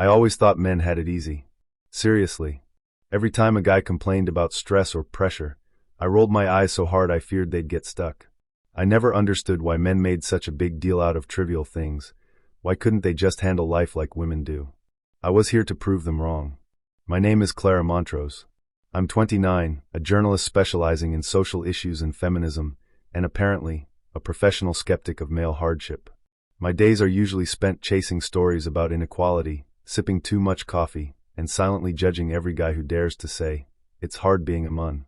I always thought men had it easy. Seriously. Every time a guy complained about stress or pressure, I rolled my eyes so hard I feared they'd get stuck. I never understood why men made such a big deal out of trivial things. Why couldn't they just handle life like women do? I was here to prove them wrong. My name is Clara Montrose. I'm 29, a journalist specializing in social issues and feminism, and apparently, a professional skeptic of male hardship. My days are usually spent chasing stories about inequality, sipping too much coffee, and silently judging every guy who dares to say, "It's hard being a mun."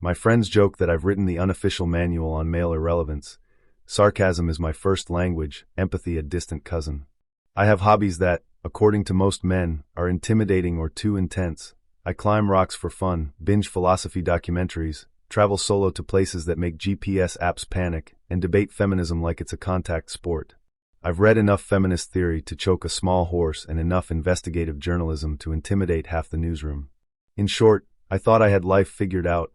My friends joke that I've written the unofficial manual on male irrelevance. Sarcasm is my first language, empathy a distant cousin. I have hobbies that, according to most men, are intimidating or too intense. I climb rocks for fun, binge philosophy documentaries, travel solo to places that make GPS apps panic, and debate feminism like it's a contact sport. I've read enough feminist theory to choke a small horse and enough investigative journalism to intimidate half the newsroom. In short, I thought I had life figured out.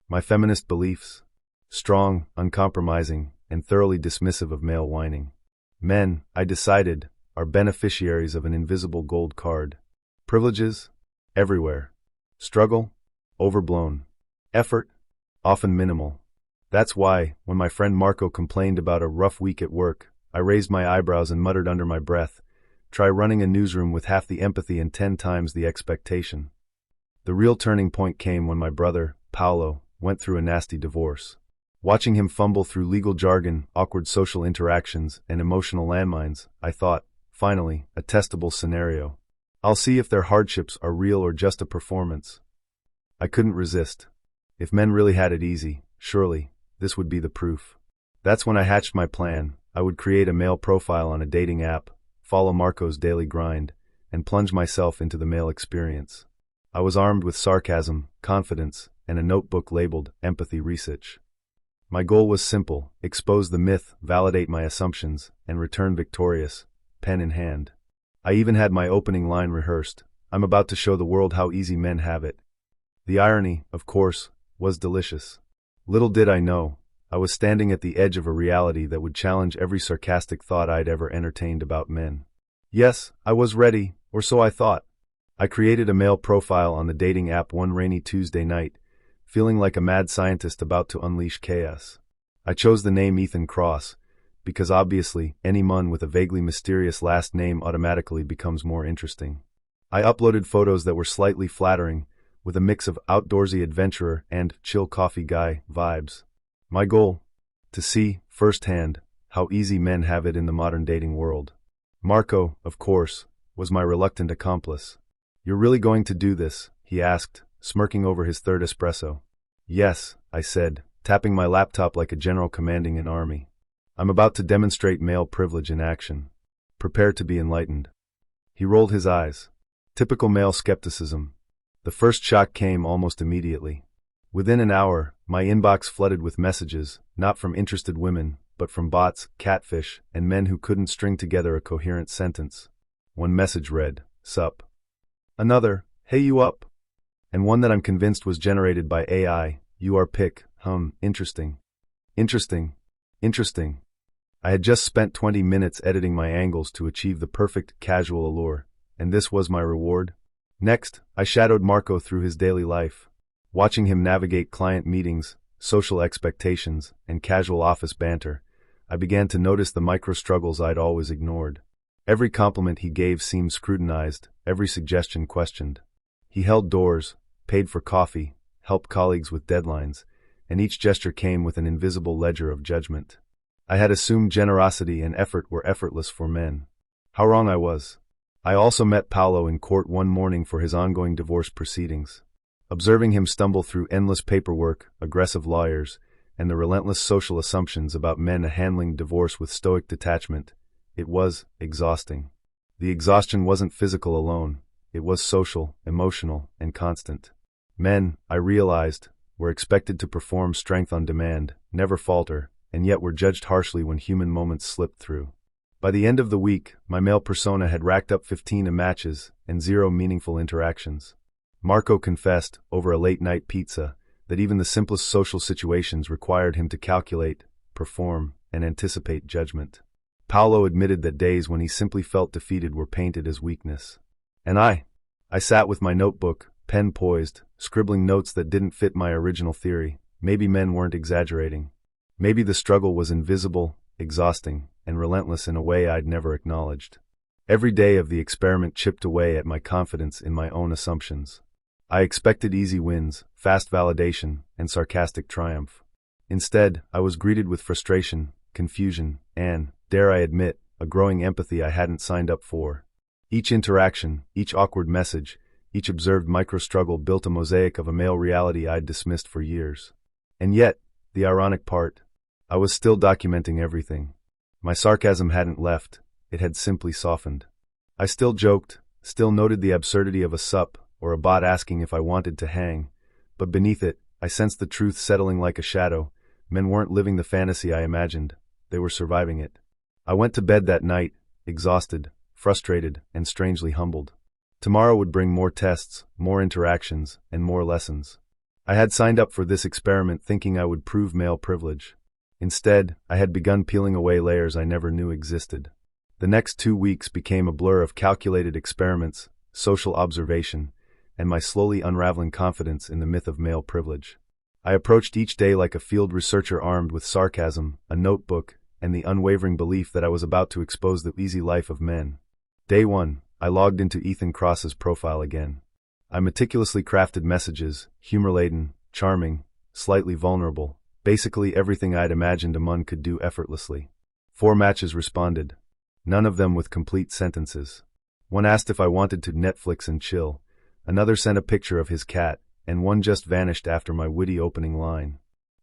My feminist beliefs: strong, uncompromising, and thoroughly dismissive of male whining. Men, I decided, are beneficiaries of an invisible gold card. Privileges? Everywhere. Struggle? Overblown. Effort? Often minimal. That's why, when my friend Marco complained about a rough week at work, I raised my eyebrows and muttered under my breath, "Try running a newsroom with half the empathy and 10 times the expectation." The real turning point came when my brother, Paolo, went through a nasty divorce. Watching him fumble through legal jargon, awkward social interactions, and emotional landmines, I thought, finally, a testable scenario. I'll see if their hardships are real or just a performance. I couldn't resist. If men really had it easy, surely, this would be the proof. That's when I hatched my plan. I would create a male profile on a dating app, follow Marco's daily grind, and plunge myself into the male experience. I was armed with sarcasm, confidence, and a notebook labeled Empathy Research. My goal was simple: expose the myth, validate my assumptions, and return victorious, pen in hand. I even had my opening line rehearsed: "I'm about to show the world how easy men have it." The irony, of course, was delicious. Little did I know, I was standing at the edge of a reality that would challenge every sarcastic thought I'd ever entertained about men. Yes, I was ready, or so I thought. I created a male profile on the dating app one rainy Tuesday night, feeling like a mad scientist about to unleash chaos. I chose the name Ethan Cross, because obviously, any mun with a vaguely mysterious last name automatically becomes more interesting. I uploaded photos that were slightly flattering, with a mix of outdoorsy adventurer and chill coffee guy vibes. My goal? To see, firsthand, how easy men have it in the modern dating world. Marco, of course, was my reluctant accomplice. "You're really going to do this?" he asked, smirking over his third espresso. "Yes," I said, tapping my laptop like a general commanding an army. "I'm about to demonstrate male privilege in action. Prepare to be enlightened." He rolled his eyes. Typical male skepticism. The first shock came almost immediately. Within an hour, my inbox flooded with messages, not from interested women, but from bots, catfish, and men who couldn't string together a coherent sentence. One message read, "Sup." Another, "Hey, you up?" And one that I'm convinced was generated by AI, "You are pic, interesting. Interesting. Interesting." I had just spent 20 minutes editing my angles to achieve the perfect casual allure, and this was my reward. Next, I shadowed Marco through his daily life. Watching him navigate client meetings, social expectations, and casual office banter, I began to notice the micro-struggles I'd always ignored. Every compliment he gave seemed scrutinized, every suggestion questioned. He held doors, paid for coffee, helped colleagues with deadlines, and each gesture came with an invisible ledger of judgment. I had assumed generosity and effort were effortless for men. How wrong I was. I also met Paolo in court one morning for his ongoing divorce proceedings. Observing him stumble through endless paperwork, aggressive lawyers, and the relentless social assumptions about men handling divorce with stoic detachment, it was exhausting. The exhaustion wasn't physical alone, it was social, emotional, and constant. Men, I realized, were expected to perform strength on demand, never falter, and yet were judged harshly when human moments slipped through. By the end of the week, my male persona had racked up 15 matches and 0 meaningful interactions. Marco confessed, over a late-night pizza, that even the simplest social situations required him to calculate, perform, and anticipate judgment. Paolo admitted that days when he simply felt defeated were painted as weakness. And I sat with my notebook, pen poised, scribbling notes that didn't fit my original theory. Maybe men weren't exaggerating. Maybe the struggle was invisible, exhausting, and relentless in a way I'd never acknowledged. Every day of the experiment chipped away at my confidence in my own assumptions. I expected easy wins, fast validation, and sarcastic triumph. Instead, I was greeted with frustration, confusion, and, dare I admit, a growing empathy I hadn't signed up for. Each interaction, each awkward message, each observed micro-struggle built a mosaic of a male reality I'd dismissed for years. And yet, the ironic part, I was still documenting everything. My sarcasm hadn't left, it had simply softened. I still joked, still noted the absurdity of a sup, or a bot asking if I wanted to hang, but beneath it, I sensed the truth settling like a shadow. Men weren't living the fantasy I imagined, they were surviving it. I went to bed that night, exhausted, frustrated, and strangely humbled. Tomorrow would bring more tests, more interactions, and more lessons. I had signed up for this experiment thinking I would prove male privilege. Instead, I had begun peeling away layers I never knew existed. The next 2 weeks became a blur of calculated experiments, social observation, and my slowly unraveling confidence in the myth of male privilege. I approached each day like a field researcher armed with sarcasm, a notebook, and the unwavering belief that I was about to expose the easy life of men. Day 1, I logged into Ethan Cross's profile again. I meticulously crafted messages, humor-laden, charming, slightly vulnerable, basically everything I'd imagined a man could do effortlessly. 4 matches responded, none of them with complete sentences. One asked if I wanted to Netflix and chill, another sent a picture of his cat, and one just vanished after my witty opening line.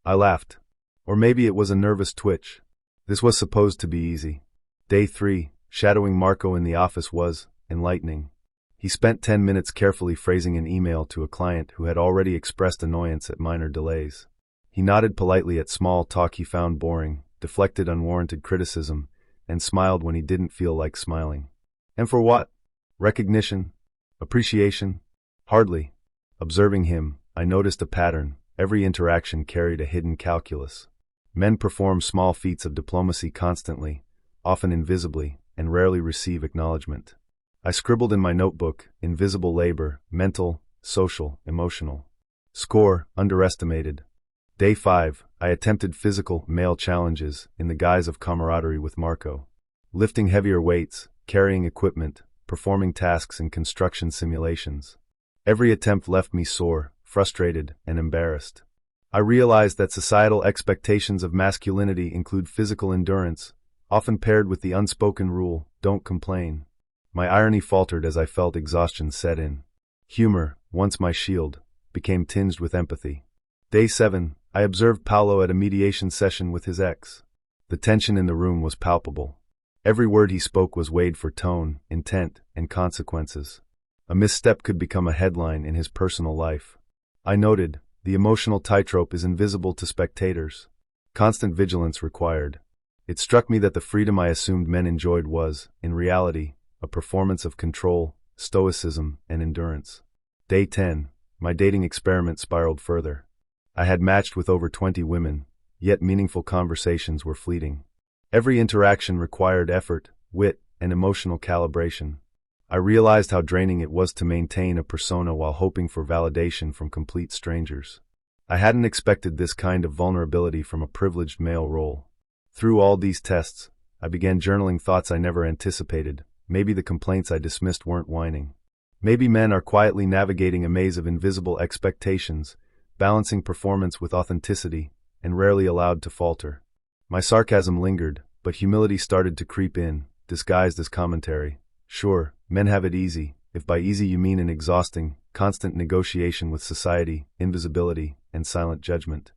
I laughed. Or maybe it was a nervous twitch. This was supposed to be easy. Day 3, shadowing Marco in the office was enlightening. He spent 10 minutes carefully phrasing an email to a client who had already expressed annoyance at minor delays. He nodded politely at small talk he found boring, deflected unwarranted criticism, and smiled when he didn't feel like smiling. And for what? Recognition? Appreciation? Hardly. Observing him, I noticed a pattern. Every interaction carried a hidden calculus. Men perform small feats of diplomacy constantly, often invisibly, and rarely receive acknowledgment. I scribbled in my notebook, invisible labor, mental, social, emotional. Score, underestimated. Day 5, I attempted physical, male challenges in the guise of camaraderie with Marco. Lifting heavier weights, carrying equipment, performing tasks in construction simulations. Every attempt left me sore, frustrated, and embarrassed. I realized that societal expectations of masculinity include physical endurance, often paired with the unspoken rule, don't complain. My irony faltered as I felt exhaustion set in. Humor, once my shield, became tinged with empathy. Day 7, I observed Paolo at a mediation session with his ex. The tension in the room was palpable. Every word he spoke was weighed for tone, intent, and consequences. A misstep could become a headline in his personal life. I noted, the emotional tightrope is invisible to spectators. Constant vigilance required. It struck me that the freedom I assumed men enjoyed was, in reality, a performance of control, stoicism, and endurance. Day 10, my dating experiment spiraled further. I had matched with over 20 women, yet meaningful conversations were fleeting. Every interaction required effort, wit, and emotional calibration. I realized how draining it was to maintain a persona while hoping for validation from complete strangers. I hadn't expected this kind of vulnerability from a privileged male role. Through all these tests, I began journaling thoughts I never anticipated. Maybe the complaints I dismissed weren't whining. Maybe men are quietly navigating a maze of invisible expectations, balancing performance with authenticity, and rarely allowed to falter. My sarcasm lingered, but humility started to creep in, disguised as commentary. Sure, men have it easy, if by easy you mean an exhausting, constant negotiation with society, invisibility, and silent judgment.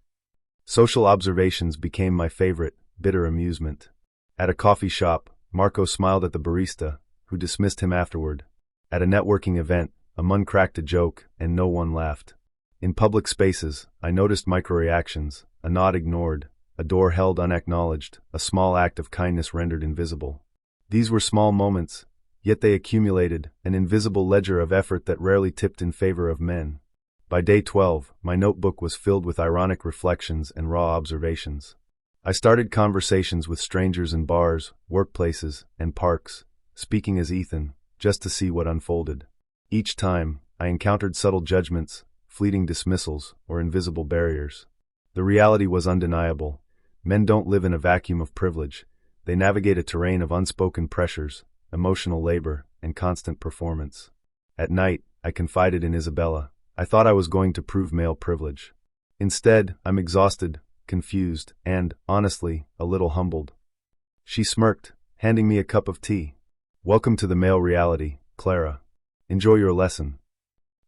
Social observations became my favorite, bitter amusement. At a coffee shop, Marco smiled at the barista, who dismissed him afterward. At a networking event, a man cracked a joke, and no one laughed. In public spaces, I noticed micro-reactions, a nod ignored, a door held unacknowledged, a small act of kindness rendered invisible. These were small moments, yet they accumulated, an invisible ledger of effort that rarely tipped in favor of men. By day 12, my notebook was filled with ironic reflections and raw observations. I started conversations with strangers in bars, workplaces, and parks, speaking as Ethan, just to see what unfolded. Each time, I encountered subtle judgments, fleeting dismissals, or invisible barriers. The reality was undeniable. Men don't live in a vacuum of privilege. They navigate a terrain of unspoken pressures, emotional labor, and constant performance. At night, I confided in Isabella. I thought I was going to prove male privilege. Instead, I'm exhausted, confused, and, honestly, a little humbled. She smirked, handing me a cup of tea. Welcome to the male reality, Clara. Enjoy your lesson.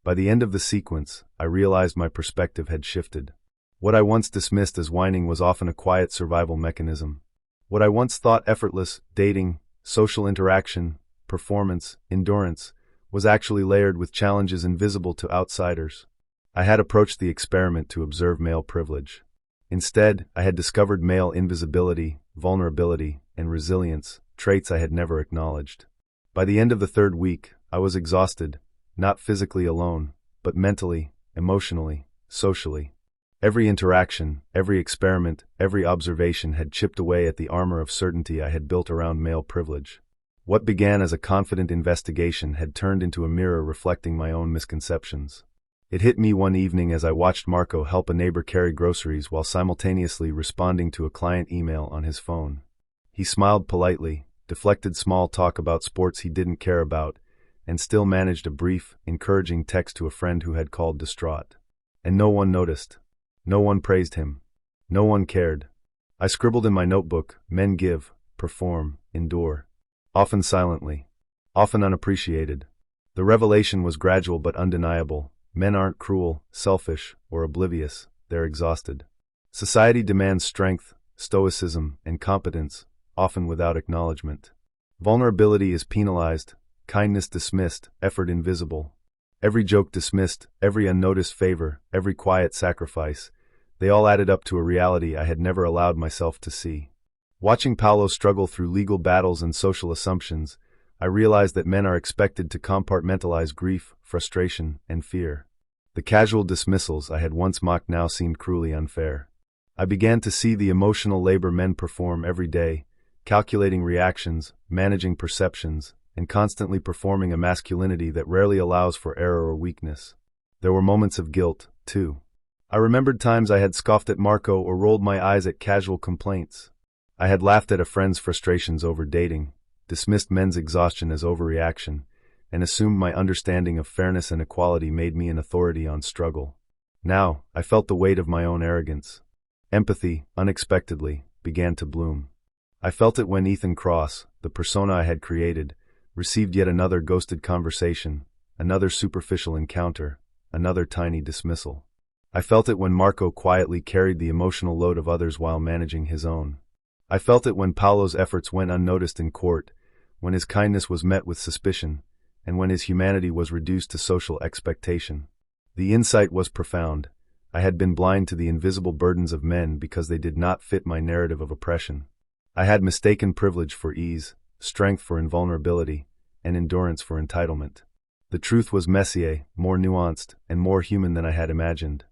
By the end of the sequence, I realized my perspective had shifted. What I once dismissed as whining was often a quiet survival mechanism. What I once thought effortless, dating, social interaction, performance, endurance, was actually layered with challenges invisible to outsiders. I had approached the experiment to observe male privilege. Instead, I had discovered male invisibility, vulnerability, and resilience, traits I had never acknowledged. By the end of the third week, I was exhausted, not physically alone, but mentally, emotionally, socially. Every interaction, every experiment, every observation had chipped away at the armor of certainty I had built around male privilege. What began as a confident investigation had turned into a mirror reflecting my own misconceptions. It hit me one evening as I watched Marco help a neighbor carry groceries while simultaneously responding to a client email on his phone. He smiled politely, deflected small talk about sports he didn't care about, and still managed a brief, encouraging text to a friend who had called distraught. And no one noticed. No one praised him. No one cared. I scribbled in my notebook, men give, perform, endure. Often silently. Often unappreciated. The revelation was gradual but undeniable. Men aren't cruel, selfish, or oblivious. They're exhausted. Society demands strength, stoicism, and competence, often without acknowledgement. Vulnerability is penalized, kindness dismissed, effort invisible. Every joke dismissed, every unnoticed favor, every quiet sacrifice, they all added up to a reality I had never allowed myself to see. Watching Paolo struggle through legal battles and social assumptions, I realized that men are expected to compartmentalize grief, frustration, and fear. The casual dismissals I had once mocked now seemed cruelly unfair. I began to see the emotional labor men perform every day, calculating reactions, managing perceptions, and constantly performing a masculinity that rarely allows for error or weakness. There were moments of guilt, too. I remembered times I had scoffed at Marco or rolled my eyes at casual complaints. I had laughed at a friend's frustrations over dating, dismissed men's exhaustion as overreaction, and assumed my understanding of fairness and equality made me an authority on struggle. Now, I felt the weight of my own arrogance. Empathy, unexpectedly, began to bloom. I felt it when Ethan Cross, the persona I had created, received yet another ghosted conversation, another superficial encounter, another tiny dismissal. I felt it when Marco quietly carried the emotional load of others while managing his own. I felt it when Paolo's efforts went unnoticed in court, when his kindness was met with suspicion, and when his humanity was reduced to social expectation. The insight was profound. I had been blind to the invisible burdens of men because they did not fit my narrative of oppression. I had mistaken privilege for ease, strength for invulnerability, and endurance for entitlement. The truth was messier, more nuanced, and more human than I had imagined.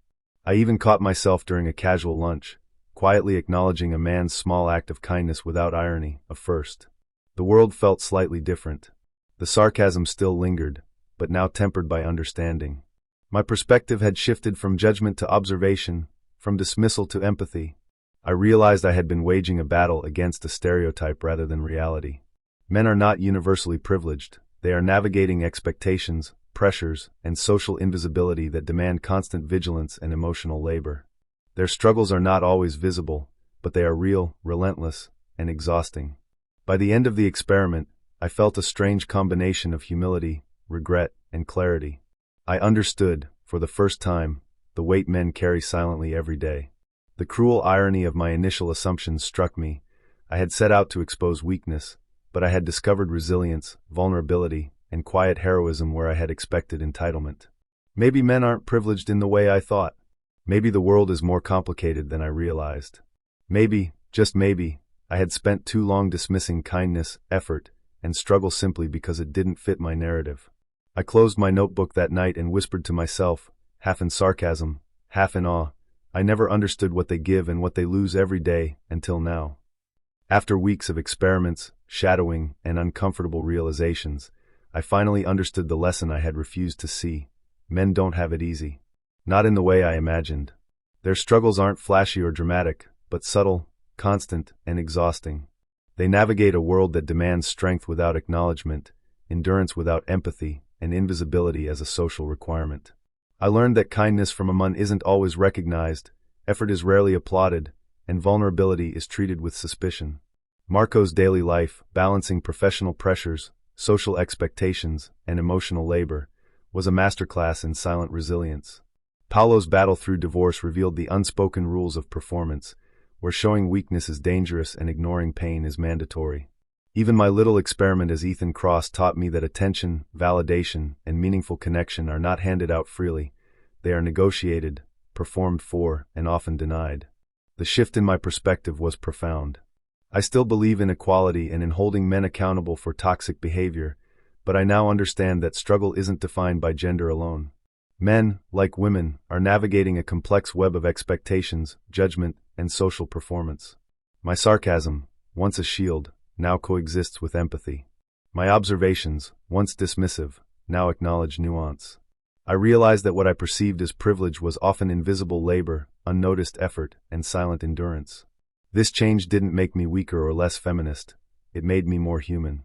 I even caught myself during a casual lunch, quietly acknowledging a man's small act of kindness without irony, a first. The world felt slightly different. The sarcasm still lingered, but now tempered by understanding. My perspective had shifted from judgment to observation, from dismissal to empathy. I realized I had been waging a battle against a stereotype rather than reality. Men are not universally privileged. They are navigating expectations, pressures, and social invisibility that demand constant vigilance and emotional labor. Their struggles are not always visible, but they are real, relentless, and exhausting. By the end of the experiment, I felt a strange combination of humility, regret, and clarity. I understood, for the first time, the weight men carry silently every day. The cruel irony of my initial assumptions struck me. I had set out to expose weakness, but I had discovered resilience, vulnerability, and quiet heroism where I had expected entitlement. Maybe men aren't privileged in the way I thought. Maybe the world is more complicated than I realized. Maybe, just maybe, I had spent too long dismissing kindness, effort, and struggle simply because it didn't fit my narrative. I closed my notebook that night and whispered to myself, half in sarcasm, half in awe, I never understood what they give and what they lose every day, until now. After weeks of experiments, shadowing, and uncomfortable realizations, I finally understood the lesson I had refused to see. Men don't have it easy. Not in the way I imagined. Their struggles aren't flashy or dramatic, but subtle, constant, and exhausting. They navigate a world that demands strength without acknowledgment, endurance without empathy, and invisibility as a social requirement. I learned that kindness from among isn't always recognized, effort is rarely applauded, and vulnerability is treated with suspicion. Marco's daily life, balancing professional pressures, social expectations, and emotional labor, was a masterclass in silent resilience. Paolo's battle through divorce revealed the unspoken rules of performance, where showing weakness is dangerous and ignoring pain is mandatory. Even my little experiment as Ethan Cross taught me that attention, validation, and meaningful connection are not handed out freely. They are negotiated, performed for, and often denied. The shift in my perspective was profound. I still believe in equality and in holding men accountable for toxic behavior, but I now understand that struggle isn't defined by gender alone. Men, like women, are navigating a complex web of expectations, judgment, and social performance. My sarcasm, once a shield, now coexists with empathy. My observations, once dismissive, now acknowledge nuance. I realized that what I perceived as privilege was often invisible labor, unnoticed effort, and silent endurance. This change didn't make me weaker or less feminist. It made me more human.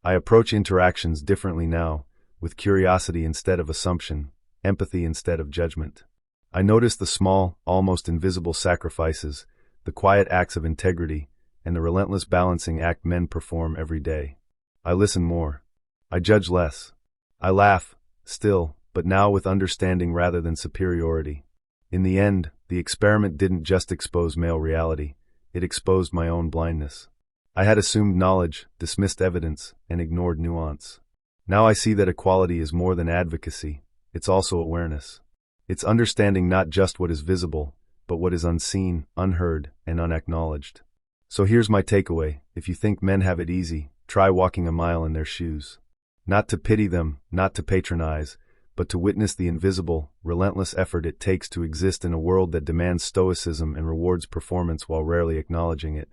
I approach interactions differently now, with curiosity instead of assumption, empathy instead of judgment. I notice the small, almost invisible sacrifices, the quiet acts of integrity, and the relentless balancing act men perform every day. I listen more. I judge less. I laugh, still, but now with understanding rather than superiority. In the end, the experiment didn't just expose male reality, it exposed my own blindness. I had assumed knowledge, dismissed evidence, and ignored nuance. Now I see that equality is more than advocacy, it's also awareness. It's understanding not just what is visible, but what is unseen, unheard, and unacknowledged. So here's my takeaway: if you think men have it easy, try walking a mile in their shoes. Not to pity them, not to patronize, but to witness the invisible, relentless effort it takes to exist in a world that demands stoicism and rewards performance while rarely acknowledging it.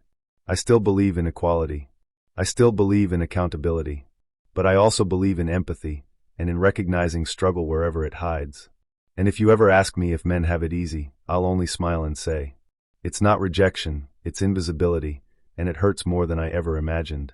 I still believe in equality. I still believe in accountability. But I also believe in empathy, and in recognizing struggle wherever it hides. And if you ever ask me if men have it easy, I'll only smile and say, it's not rejection, it's invisibility, and it hurts more than I ever imagined.